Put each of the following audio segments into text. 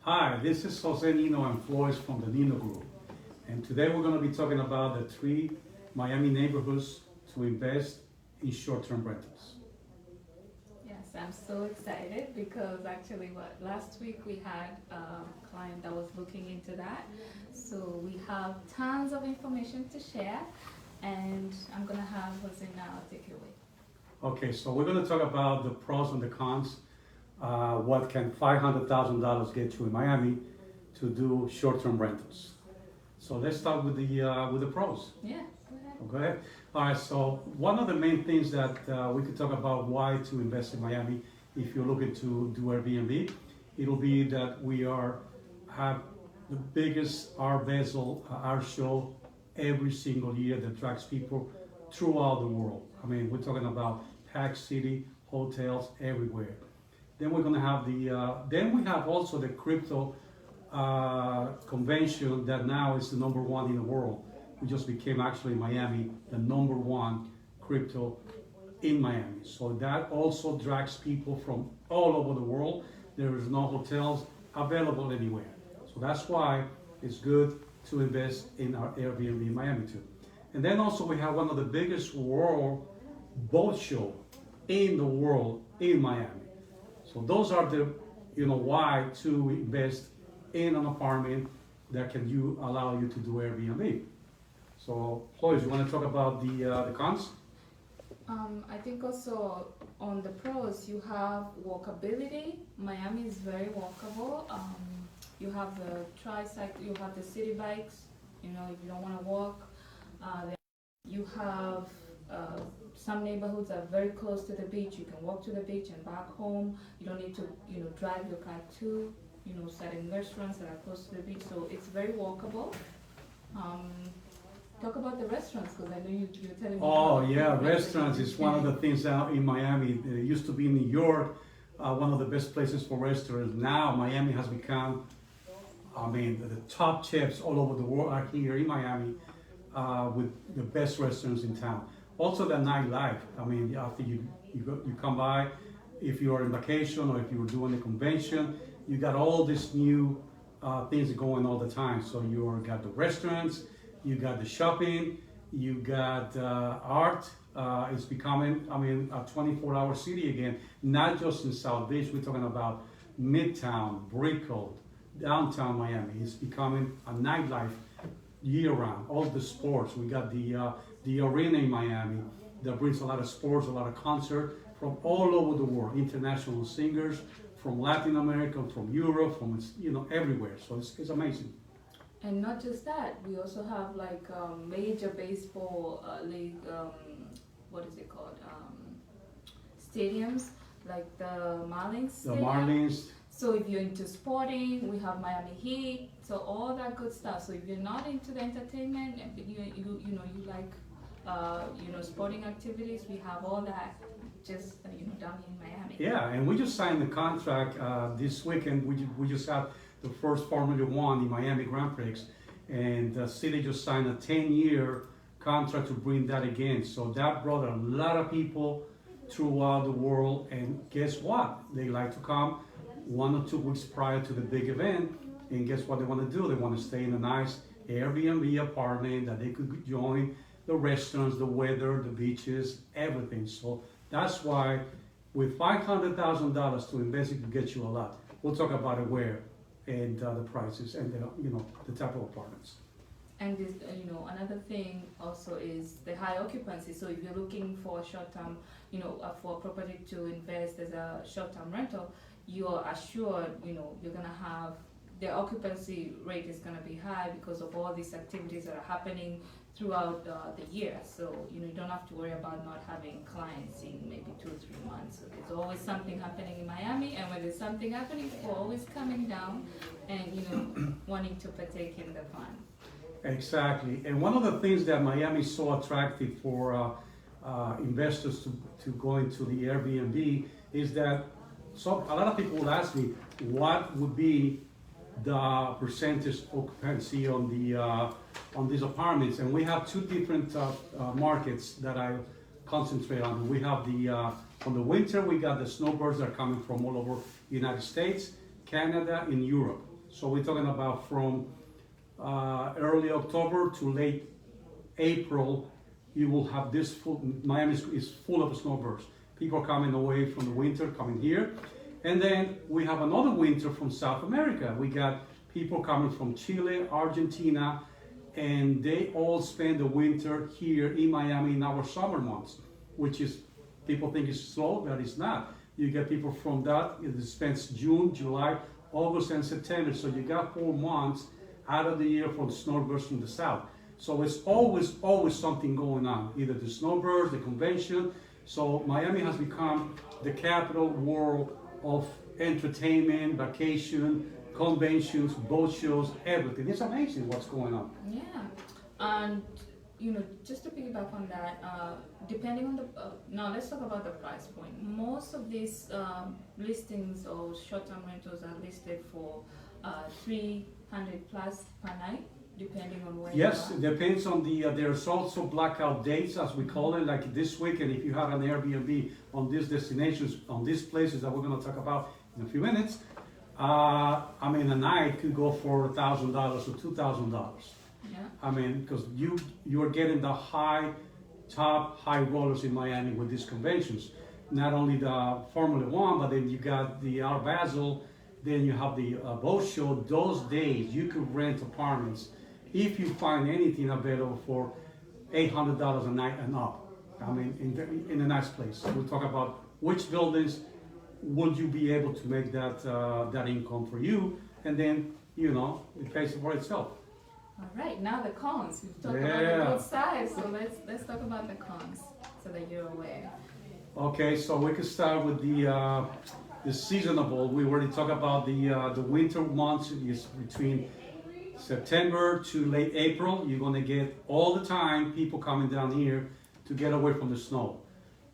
Hi, this is Jose Nino and Flores from the Nino Group. And today we're going to be talking about the three Miami neighborhoods to invest in short-term rentals. Yes, I'm so excited because actually last week we had a client that was looking into that. So we have tons of information to share and I'm gonna have Jose now take it away. Okay, so we're going to talk about the pros and the cons. What can $500,000 get you in Miami to do short-term rentals? So let's start with the pros. Yeah, go ahead. Go ahead. All right, so one of the main things that we could talk about why to invest in Miami if you're looking to do Airbnb, it'll be that we have the biggest art basel art show every single year that attracts people throughout the world. I mean, we're talking about packed city, hotels everywhere. Then we're gonna have then we have also the crypto convention that now is the number one in the world. We just became actually in Miami the number one crypto in Miami. So that also drags people from all over the world. There is no hotels available anywhere. So that's why it's good to invest in our Airbnb in Miami too. And then also we have one of the biggest world boat show in the world in Miami. So those are the why to invest in an apartment that can allow you to do Airbnb. So, Chloe, you want to talk about the cons? I think also on the pros you have walkability. Miami is very walkable. You have the tricycle, you have the city bikes. You know, if you don't want to walk, then you have some neighborhoods are very close to the beach. You can walk to the beach and back home. You don't need to, drive your car to, certain restaurants that are close to the beach. So it's very walkable. Talk about the restaurants because I know you're telling me. Oh yeah, restaurants is one of the things out in Miami. It used to be in New York, one of the best places for restaurants. Now Miami has become, the top chefs all over the world are here in Miami with the best restaurants in town. Also the nightlife. I mean, after you come by, if you are on vacation or if you were doing a convention, you got all these new things going all the time. So you got the restaurants, you got the shopping, you got art. It's becoming, a 24-hour city again. Not just in South Beach. We're talking about Midtown, Brickell, downtown Miami. It's becoming a nightlife year-round. All the sports. We got the arena in Miami that brings a lot of sports, a lot of concerts from all over the world. International singers from Latin America, from Europe, from everywhere. So it's amazing. And not just that, we also have like major baseball league. What is it called? Stadiums like the Marlins. The Stadium. Marlins. So if you're into sporting, we have Miami Heat. So all that good stuff. So if you're not into the entertainment, you like sporting activities, we have all that just down here in Miami. Yeah, and we just signed the contract this weekend. We just had the first Formula One in Miami Grand Prix, and the city just signed a 10-year contract to bring that again. So that brought a lot of people throughout the world, and guess what? They like to come 1 or 2 weeks prior to the big event, and guess what they want to do? They want to stay in a nice Airbnb apartment that they could join the restaurants, the weather, the beaches, everything. So that's why with $500,000 to invest, it could get you a lot. We'll talk about it where and the prices and the type of apartments. And this, another thing also is the high occupancy. So if you're looking for a short-term, for a property to invest as a short-term rental, you are assured, you're gonna have the occupancy rate is gonna be high because of all these activities that are happening throughout the year. So you don't have to worry about not having clients in maybe 2 or 3 months. So there's always something happening in Miami, and when there's something happening, people are always coming down and wanting to partake in the fun. Exactly, and one of the things that Miami is so attractive for investors to go into the Airbnb is that a lot of people will ask me what would be the percentage occupancy on these apartments, and we have 2 different markets that I concentrate on. We have on the winter we got the snowbirds that are coming from all over the United States, Canada, and Europe. So we're talking about from early October to late April, you will have this full, Miami is full of snowbirds. People are coming away from the winter, coming here. And then we have another winter from South America. We got people coming from Chile, Argentina, and they all spend the winter here in Miami in our summer months, which is, people think it's slow, but it's not. You get people from that, it spends June, July, August, and September. So you got 4 months out of the year for the snowbirds from the south. So it's always something going on, either the snowbirds, the convention. So Miami has become the capital world of entertainment, vacation, conventions, boat shows, everything. It's amazing what's going on. Yeah, and just to piggyback on that, depending on the now let's talk about the price point. Most of these listings or short-term rentals are listed for 300 plus per night, depending on where. Yes, you it depends on the. There's also blackout dates, as we call it, like this weekend. If you had an Airbnb on these destinations, on these places that we're going to talk about in a few minutes, I mean, a night could go for $1,000 or $2,000. Yeah. I mean, because you're getting the top high rollers in Miami with these conventions. Not only the Formula One, but then you got the Art Basel, then you have the boat show. Those days you could rent apartments if you find anything available for $800 a night and up. I mean, in a nice place. We'll talk about which buildings would you be able to make that income for you, and then it pays for itself. All right, now the cons. We've talked about the good side, so let's talk about the cons so that you're aware. Okay, so we can start with the seasonable. We already talked about the winter months is between September to late April. You're gonna get all the time people coming down here to get away from the snow.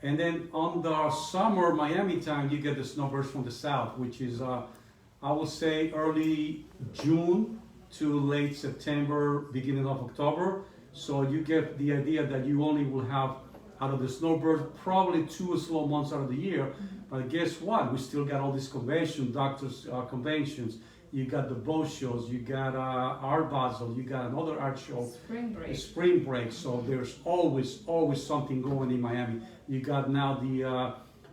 And then on the summer Miami time, you get the snowbirds from the south, which is I would say early June to late September, beginning of October. So you get the idea that you only will have out of the snowbirds probably 2 slow months out of the year. But guess what? We still got all these conventions, doctors conventions. You got the boat shows. You got Art Basel. You got another art show. Spring break. So there's always something going in Miami. You got now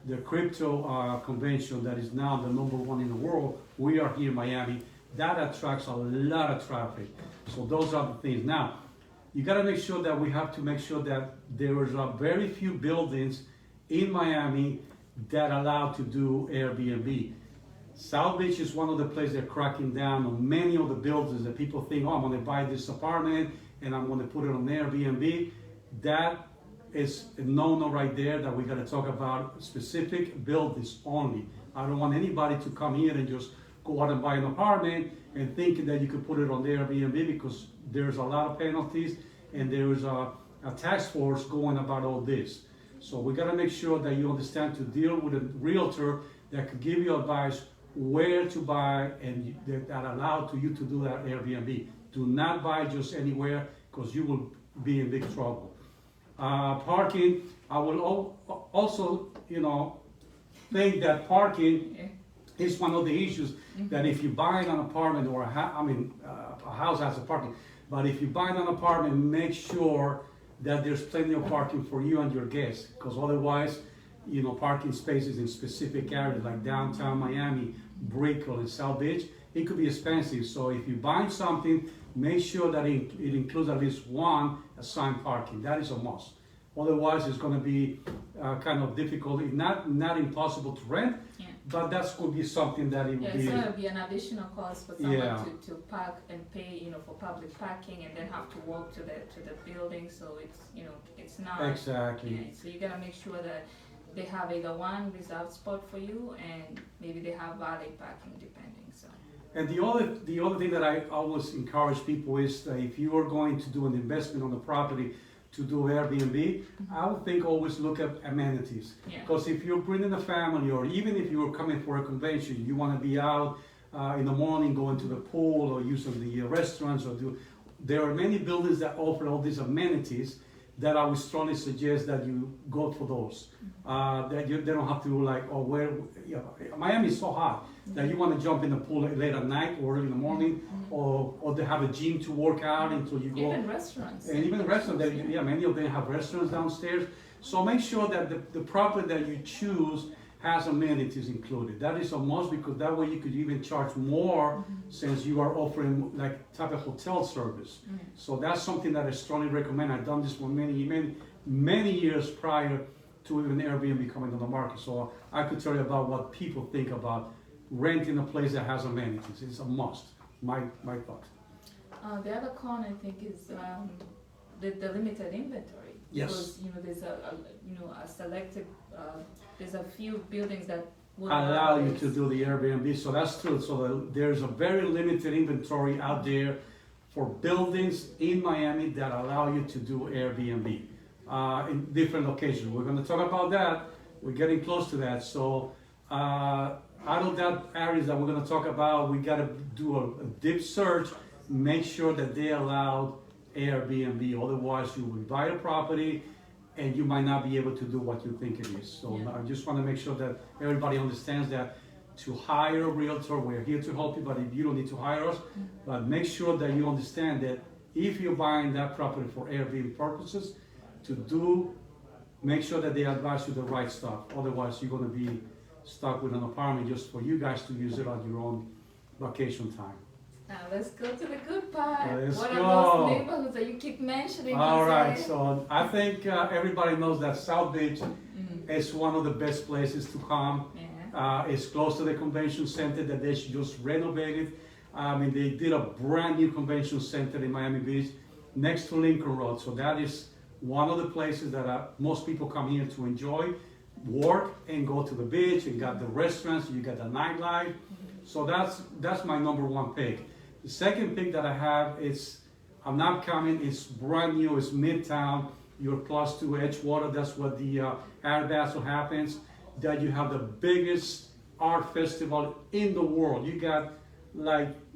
the crypto convention that is now the #1 in the world. We are here in Miami. That attracts a lot of traffic. So those are the things. Now, you got to make sure that we have to make sure that there is very few buildings in Miami that allow to do Airbnb. South Beach is one of the places they're cracking down on many of the buildings that people think, oh, I'm going to buy this apartment and I'm going to put it on Airbnb. That is a no-no right there that we got to talk about specific buildings only. I don't want anybody to come here and just go out and buy an apartment and think that you could put it on the Airbnb, because there's a lot of penalties and there's a task force going about all this. So we got to make sure that you understand to deal with a realtor that could give you advice where to buy and that allow to you to do that Airbnb. Do not buy just anywhere, because you will be in big trouble. Parking, I will also, think that parking is one of the issues. That if you buy an apartment or a house has a parking, but if you buy an apartment, make sure that there's plenty of parking for you and your guests, because otherwise, parking spaces in specific areas like downtown Miami, Brickell, and South Beach, it could be expensive. So if you buy something, make sure that it includes at least one assigned parking. That is a must. Otherwise, it's going to be kind of difficult, not impossible to rent. Yeah. But that could be something that it would it's going to be an additional cost for someone to park and pay, for public parking, and then have to walk to the building. So it's not exactly. Yeah, so you got to make sure that they have either one reserved spot for you, and maybe they have valet parking, depending. So. And the other thing that I always encourage people is that if you are going to do an investment on the property, to do Airbnb, I would think always look at amenities. Because if you're bringing a family, or even if you're coming for a convention, you want to be out in the morning going to the pool or using the restaurants, there are many buildings that offer all these amenities that I would strongly suggest that you go for those. They don't have to Miami is so hot. that you want to jump in the pool late at night or early in the morning, or they have a gym to work out until you go. Even restaurants. And even restaurants, yeah, many of them have restaurants downstairs. So make sure that the property that you choose has amenities included. That is a must, because that way you could even charge more since you are offering like type of hotel service. So that's something that I strongly recommend. I've done this for many years prior to even Airbnb coming on the market. So I could tell you about what people think about renting a place that has amenities. It's a must, my thought. The other con I think is the limited inventory. Yes. Because there's a selected there's a few buildings that would Allow you to do the Airbnb, so that's true. So there's a very limited inventory out there for buildings in Miami that allow you to do Airbnb in different locations. We're going to talk about that. We're getting close to that. So out of that areas that we're going to talk about, we got to do a deep search, make sure that they allow Airbnb. Otherwise, you will buy a property and you might not be able to do what you think it is. So I just want to make sure that everybody understands that to hire a realtor, we're here to help you, but if you don't need to hire us, but make sure that you understand that if you're buying that property for Airbnb purposes, make sure that they advise you the right stuff. Otherwise, you're going to be stuck with an apartment just for you guys to use it on your own vacation time. Now let's go to the good part. What go. are those neighborhoods that you keep mentioning? All right, so I think everybody knows that South Beach is one of the best places to come. Yeah. It's close to the convention center that they just renovated. I mean, they did a brand new convention center in Miami Beach next to Lincoln Road. So that is one of the places that most people come here to enjoy, work, and go to the beach. You got the restaurants, you got the nightlife. So that's my number one pick. The second pick that I have is, I'm not coming, it's brand new, it's Midtown. You're close to Edgewater, that's what the Art Basel happens. That you have the biggest art festival in the world. You got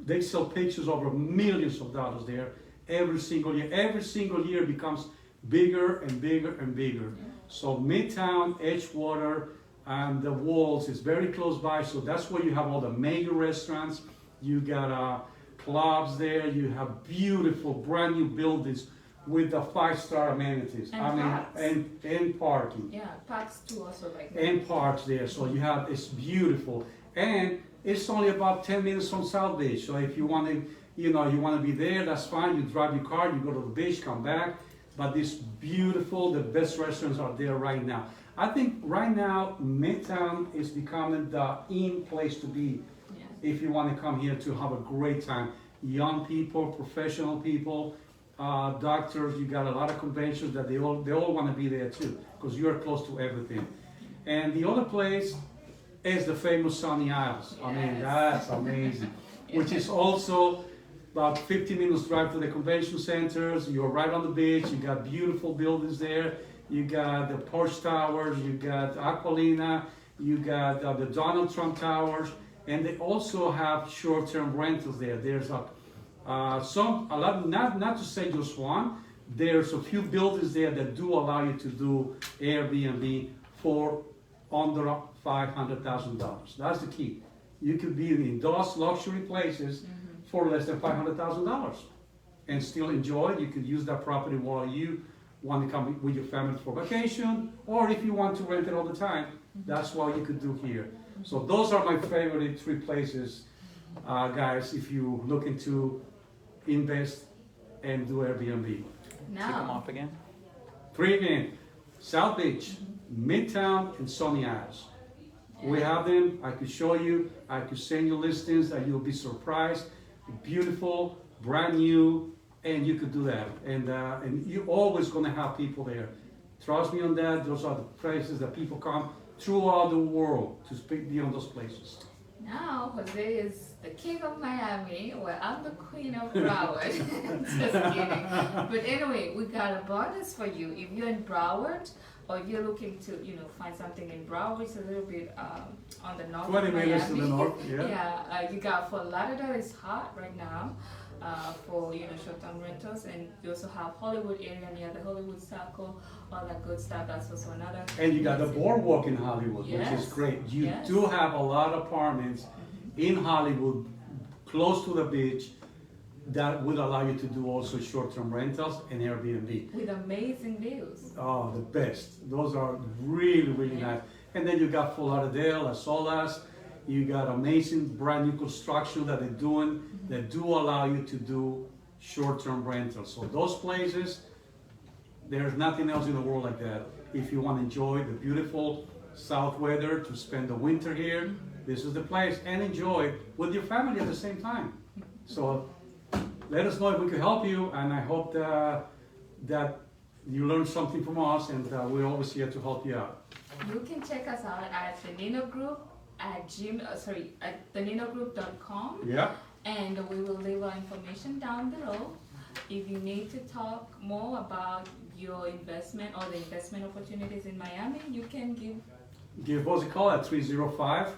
they sell pictures over millions of dollars there every single year. Every single year becomes bigger and bigger and bigger. So Midtown, Edgewater, and the Walls is very close by. So that's where you have all the major restaurants. You got clubs there. You have beautiful brand new buildings with the 5-star amenities. And parking. Yeah, parks too also right now. And parks there. So it's beautiful. And it's only about 10 minutes from South Beach. So if you want to be there, that's fine. You drive your car, you go to the beach, come back. But it's beautiful. The best restaurants are there right now. I think right now, Midtown is becoming the in place to be if you want to come here to have a great time. Young people, professional people, doctors, you got a lot of conventions that they all want to be there too, because you're close to everything. And the other place is the famous Sunny Isles. I mean, that's amazing. Which is also about 15 minutes drive to the convention centers. You're right on the beach. You got beautiful buildings there. You got the Porsche Towers. You got Aqualina. You got the Donald Trump Towers. And they also have short-term rentals there. There's a lot, not to say just one. There's a few buildings there that do allow you to do Airbnb for under $500,000. That's the key. You could be in those luxury places for less than $500,000 and still enjoy it. You could use that property while you want to come with your family for vacation, or if you want to rent it all the time, that's what you could do here. So those are my favorite 3 places, guys, if you're looking to invest and do Airbnb. Now. Kick them off again. 3 again: South Beach, Midtown, and Sunny Isles. We have them. I could show you. I could send you listings that you'll be surprised. Beautiful, brand new, and you could do that. And you're always going to have people there. Trust me on that. Those are the places that people come throughout the world to be on those places. Now, Jose is the king of Miami, where I'm the queen of Broward. Just kidding. But anyway, we got a bonus for you. If you're in Broward, or if you're looking to, find something in Broward, it's a little bit on the north 20 of minutes Miami. to the north, You got Fort Lauderdale is hot right now for short-term rentals, and you also have Hollywood area near the Hollywood Circle, all that good stuff. That's also another. And you got the boardwalk in Hollywood, which is great. You do have a lot of apartments in Hollywood, close to the beach, that would allow you to do also short-term rentals and Airbnb. With amazing views. Oh, the best. Those are really, really Yeah. nice. And then you got Fort Lauderdale, Las Olas. You got amazing brand new construction that they're doing that do allow you to do short-term rentals. So those places, there's nothing else in the world like that. If you want to enjoy the beautiful south weather to spend the winter here, this is the place, and enjoy with your family at the same time. So let us know if we could help you, and I hope that you learned something from us, and we're always here to help you out. You can check us out at the Nino Group at theneinogroup.com, Yeah. and we will leave our information down below. If you need to talk more about your investment or the investment opportunities in Miami, you can Give us a call at 305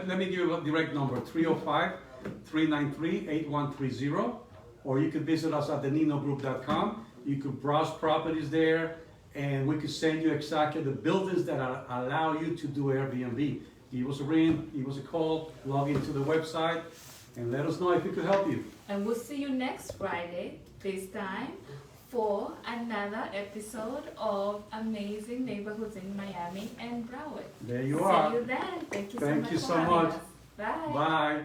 let me give you a direct number, 305-393-8130, or you could visit us at theneinogroup.com. You could browse properties there, and we could send you exactly the buildings that allow you to do Airbnb. Give us a ring, give us a call, log into the website, and let us know if we could help you. And we'll see you next Friday, this time, for another episode of Amazing Neighborhoods in Miami and Broward. There you are. See you then. Thank you so Thank much you for so having much. us. Bye. Bye.